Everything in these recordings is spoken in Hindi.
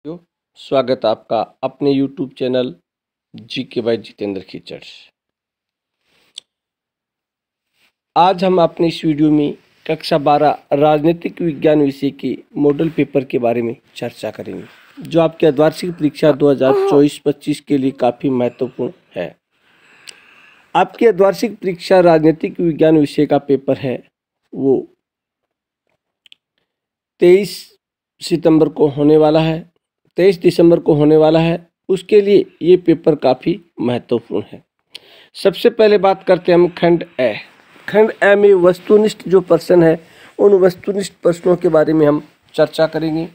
यो, स्वागत आपका अपने YouTube channel GK by Jitendra Khichar. आज हम अपने इस वीडियो में कक्षा 12 राजनीतिक विज्ञान विषय के मॉडल पेपर के बारे में चर्चा करेंगे, जो आपके अर्धवार्षिक परीक्षा 2024-25 के लिए काफ़ी महत्वपूर्ण है। आपकी अर्धवार्षिक परीक्षा राजनीतिक विज्ञान विषय का पेपर है, वो 23 सितंबर को होने वाला है, 23 दिसंबर को होने वाला है। उसके लिए ये पेपर काफ़ी महत्वपूर्ण है। सबसे पहले बात करते हैं हम खंड ए। खंड ए में वस्तुनिष्ठ जो प्रश्न है, उन वस्तुनिष्ठ प्रश्नों के बारे में हम चर्चा करेंगे।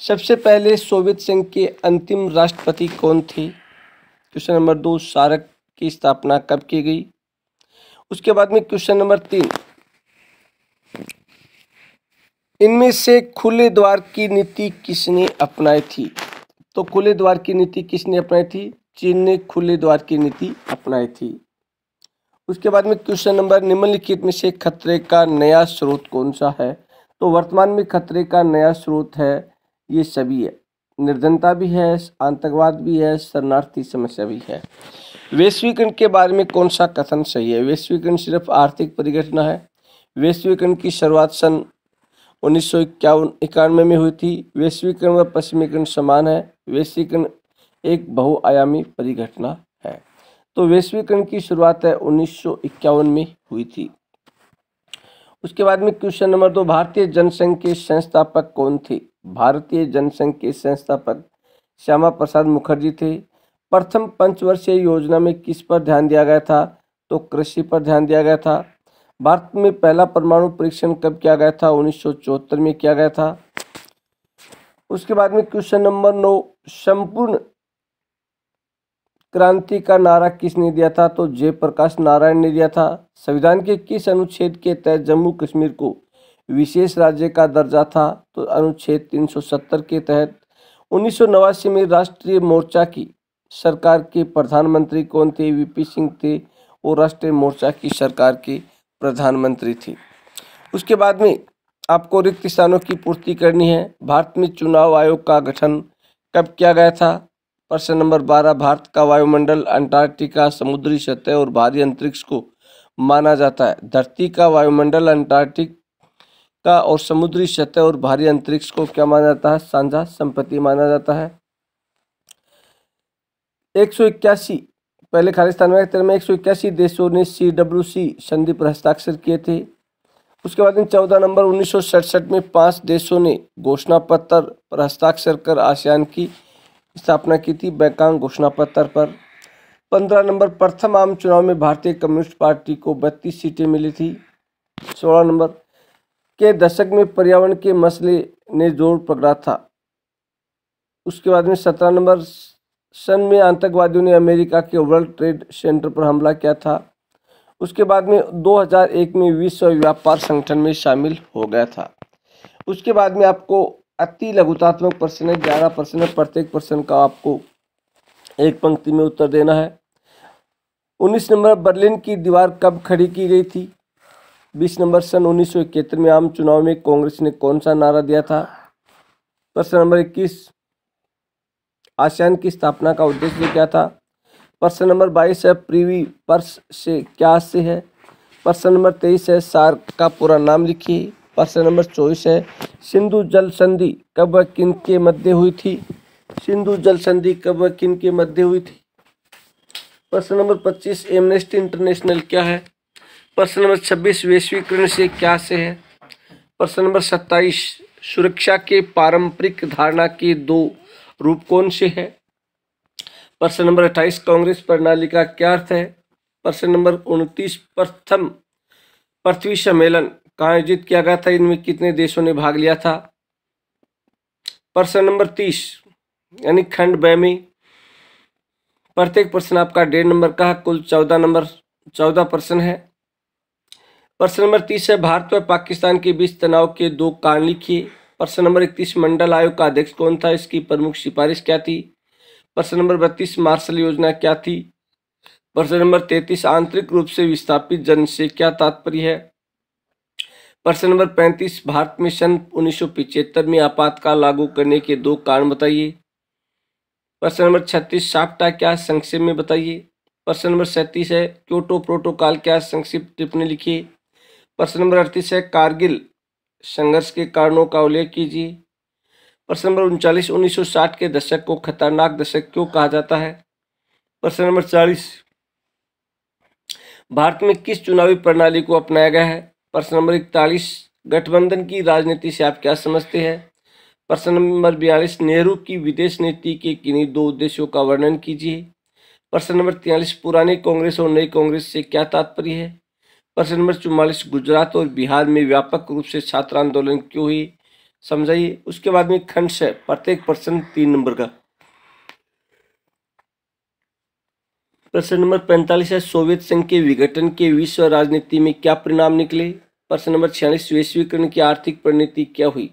सबसे पहले सोवियत संघ के अंतिम राष्ट्रपति कौन थे? क्वेश्चन नंबर 2, सार्क की स्थापना कब की गई? उसके बाद में क्वेश्चन नंबर 3, इनमें से खुले द्वार की नीति किसने अपनाई थी? तो खुले द्वार की नीति किसने अपनाई थी? चीन ने खुले द्वार की नीति अपनाई थी। उसके बाद में क्वेश्चन नंबर, निम्नलिखित में से खतरे का नया स्रोत कौन सा है? तो वर्तमान में खतरे का नया स्रोत है, ये सभी है। निर्धनता भी है, आतंकवाद भी है, शरणार्थी समस्या भी है। वैश्वीकरण के बारे में कौन सा कथन सही है? वैश्वीकरण सिर्फ आर्थिक परिघटना है। वैश्वीकरण की शुरुआत सन 1991 में हुई थी। वैश्वीकरण व पश्चिमीकरण समान है। वैश्वीकरण एक बहुआयामी परिघटना है। तो वैश्वीकरण की शुरुआत है 1951 में हुई थी। उसके बाद में क्वेश्चन नंबर 2, भारतीय जनसंघ के संस्थापक कौन थे? भारतीय जनसंघ के संस्थापक श्यामा प्रसाद मुखर्जी थे। प्रथम पंचवर्षीय योजना में किस पर ध्यान दिया गया था? तो कृषि पर ध्यान दिया गया था। भारत में पहला परमाणु परीक्षण कब किया गया था? 1974 में किया गया था। उसके बाद में क्वेश्चन नंबर 9, संपूर्ण क्रांति का नारा किसने दिया था? तो जयप्रकाश नारायण ने दिया था। संविधान के किस अनुच्छेद के तहत जम्मू कश्मीर को विशेष राज्य का दर्जा था? तो अनुच्छेद 370 के तहत। 1989 में राष्ट्रीय मोर्चा की सरकार के प्रधानमंत्री कौन थे? वीपी सिंह थे, और राष्ट्रीय मोर्चा की सरकार के प्रधानमंत्री थी। उसके बाद में आपको रिक्त स्थानों की पूर्ति करनी है। भारत में चुनाव आयोग का गठन कब किया गया था? प्रश्न नंबर 12, भारत का वायुमंडल अंटार्कटिका, समुद्री सतह और भारी अंतरिक्ष को माना जाता है। धरती का वायुमंडल अंटार्कटिका और समुद्री सतह और भारी अंतरिक्ष को क्या माना जाता है? साझा संपत्ति माना जाता है। 181 पहले खालिस्तान में 181 देशों ने CWC संधि पर हस्ताक्षर किए थे। उसके बाद में 14 नंबर, 1967 में 5 देशों ने घोषणा पत्र पर हस्ताक्षर कर आसियान की स्थापना की थी, बैंकॉक घोषणा पत्र पर। 15 नंबर, प्रथम आम चुनाव में भारतीय कम्युनिस्ट पार्टी को 32 सीटें मिली थी। 16 नंबर, के दशक में पर्यावरण के मसले ने जोर पकड़ा था। उसके बाद में 17 नंबर, सन में आतंकवादियों ने अमेरिका के वर्ल्ड ट्रेड सेंटर पर हमला किया था। उसके बाद में 2001 में विश्व व्यापार संगठन में शामिल हो गया था। उसके बाद में आपको अति लघुतात्मक प्रश्न है, 11 प्रश्न है। प्रत्येक प्रश्न का आपको एक पंक्ति में उत्तर देना है। 19 नंबर, बर्लिन की दीवार कब खड़ी की गई थी? 20 नंबर, सन 1971 में आम चुनाव में कांग्रेस ने कौन सा नारा दिया था? प्रश्न नंबर 21, आसियान की स्थापना का उद्देश्य क्या था? प्रश्न नंबर 22 है, प्रिवी पर्स से क्या से है? प्रश्न नंबर 23 है, सार्क का पूरा नाम लिखिए। प्रश्न नंबर 24 है, सिंधु जल संधि कब व किन के मध्य हुई थी? सिंधु जल संधि कब व किन के मध्य हुई थी? प्रश्न नंबर 25, एमनेस्टी इंटरनेशनल क्या है? प्रश्न नंबर 26, वैश्वीकरण से क्या से है? प्रश्न नंबर 27, सुरक्षा के पारंपरिक धारणा के 2 रूप कौन से है? प्रश्न नंबर 28, कांग्रेस प्रणाली का क्या अर्थ है? प्रश्न नंबर 29, प्रथम पृथ्वी सम्मेलन कहाँ आयोजित किया गया था? इनमें कितने देशों ने भाग लिया था? प्रश्न नंबर 30 यानी खंड ब में प्रत्येक प्रश्न आपका 1.5 नंबर का, कुल 14 प्रश्न है। प्रश्न नंबर 30 है, भारत व पाकिस्तान के बीच तनाव के 2 कारण लिखिए। प्रश्न नंबर 31, मंडल आयोग का अध्यक्ष कौन था? इसकी प्रमुख सिफारिश क्या थी? प्रश्न नंबर 32, मार्शल योजना क्या थी? प्रश्न नंबर 33, आंतरिक रूप से विस्थापित जन से क्या तात्पर्य है? प्रश्न नंबर 35, भारत में सन 1975 में आपातकाल लागू करने के 2 कारण बताइए। प्रश्न नंबर 36, साप्टा क्या, संक्षेप में बताइए। प्रश्न नंबर 37 है क्योटो प्रोटोकॉल क्या, संक्षिप्त टिप्पणी लिखिए। प्रश्न नंबर 38 है कारगिल संघर्ष के कारणों का उल्लेख कीजिए। प्रश्न नंबर 39, 1960 के दशक को खतरनाक दशक क्यों कहा जाता है। प्रश्न नंबर 40, भारत में किस चुनावी प्रणाली को अपनाया गया है। प्रश्न नंबर 41, गठबंधन की राजनीति से आप क्या समझते हैं। प्रश्न नंबर 42, नेहरू की विदेश नीति के किन्हीं 2 उद्देश्यों का वर्णन कीजिए। प्रश्न नंबर 43, पुरानी कांग्रेस और नई कांग्रेस से क्या तात्पर्य है। प्रश्न नंबर 44, गुजरात और बिहार में व्यापक रूप से छात्र आंदोलन क्यों हुई, समझाइए। उसके बाद में खंड है, प्रत्येक प्रश्न 3 नंबर का। प्रश्न नंबर 45 है सोवियत संघ के विघटन के विश्व राजनीति में क्या परिणाम निकले। प्रश्न नंबर 46, वैश्वीकरण की आर्थिक परिणति क्या हुई।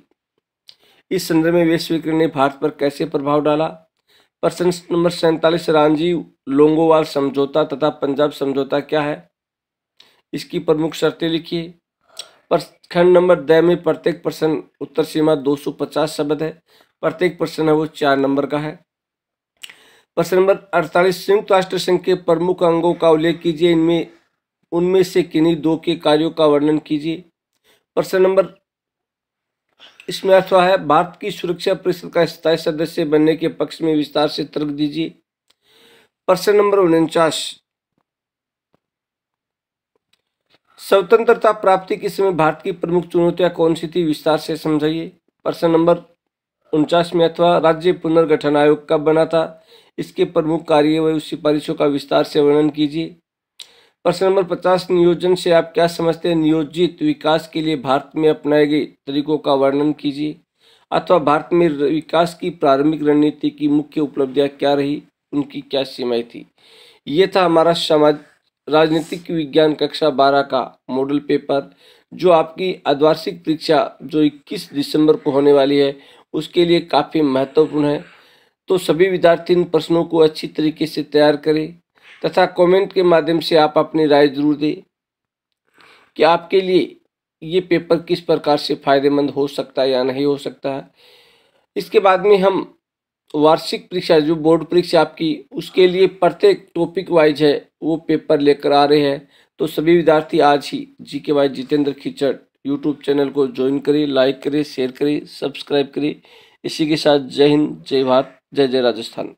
इस संदर्भ में वैश्वीकरण ने भारत पर कैसे प्रभाव डाला। प्रश्न नंबर 47, रामजी लोंगोवाल समझौता तथा पंजाब समझौता क्या है, इसकी प्रमुख शर्तें लिखिए। खंड नंबर 2 में प्रत्येक प्रश्न उत्तर सीमा 250 शब्द है, प्रत्येक प्रश्न है वो 4 नंबर का है। प्रश्न नंबर 48, संयुक्त राष्ट्र संघ के प्रमुख अंगों का उल्लेख कीजिए, उनमें से किन्हीं 2 के कार्यों का वर्णन कीजिए। प्रश्न नंबर इसमें अथवा है भारत की सुरक्षा परिषद का स्थायी सदस्य बनने के पक्ष में विस्तार से तर्क दीजिए। प्रश्न नंबर 49, स्वतंत्रता प्राप्ति के समय भारत की प्रमुख चुनौतियां कौन सी थी, विस्तार से समझाइए। प्रश्न नंबर 49 में अथवा राज्य पुनर्गठन आयोग कब बना था, इसके प्रमुख कार्य व सिफारिशों का विस्तार से वर्णन कीजिए। प्रश्न नंबर 50, नियोजन से आप क्या समझते हैं, नियोजित विकास के लिए भारत में अपनाए गए तरीकों का वर्णन कीजिए। अथवा भारत में विकास की प्रारंभिक रणनीति की मुख्य उपलब्धियां क्या रही, उनकी क्या सीमाएं थी। ये था हमारा समाज राजनीतिक विज्ञान कक्षा 12 का मॉडल पेपर, जो आपकी अर्धवार्षिक परीक्षा जो 21 दिसंबर को होने वाली है उसके लिए काफ़ी महत्वपूर्ण है। तो सभी विद्यार्थी इन प्रश्नों को अच्छी तरीके से तैयार करें तथा कमेंट के माध्यम से आप अपनी राय जरूर दें कि आपके लिए ये पेपर किस प्रकार से फायदेमंद हो सकता है या नहीं हो सकता है। इसके बाद में हम वार्षिक परीक्षा जो बोर्ड परीक्षा आपकी, उसके लिए प्रत्येक टॉपिक वाइज है वो पेपर लेकर आ रहे हैं। तो सभी विद्यार्थी आज ही GK by Jitendra Khichar YouTube channel को ज्वाइन करें, लाइक करें, शेयर करें, सब्सक्राइब करें। इसी के साथ जय हिंद, जय भारत, जय जय राजस्थान।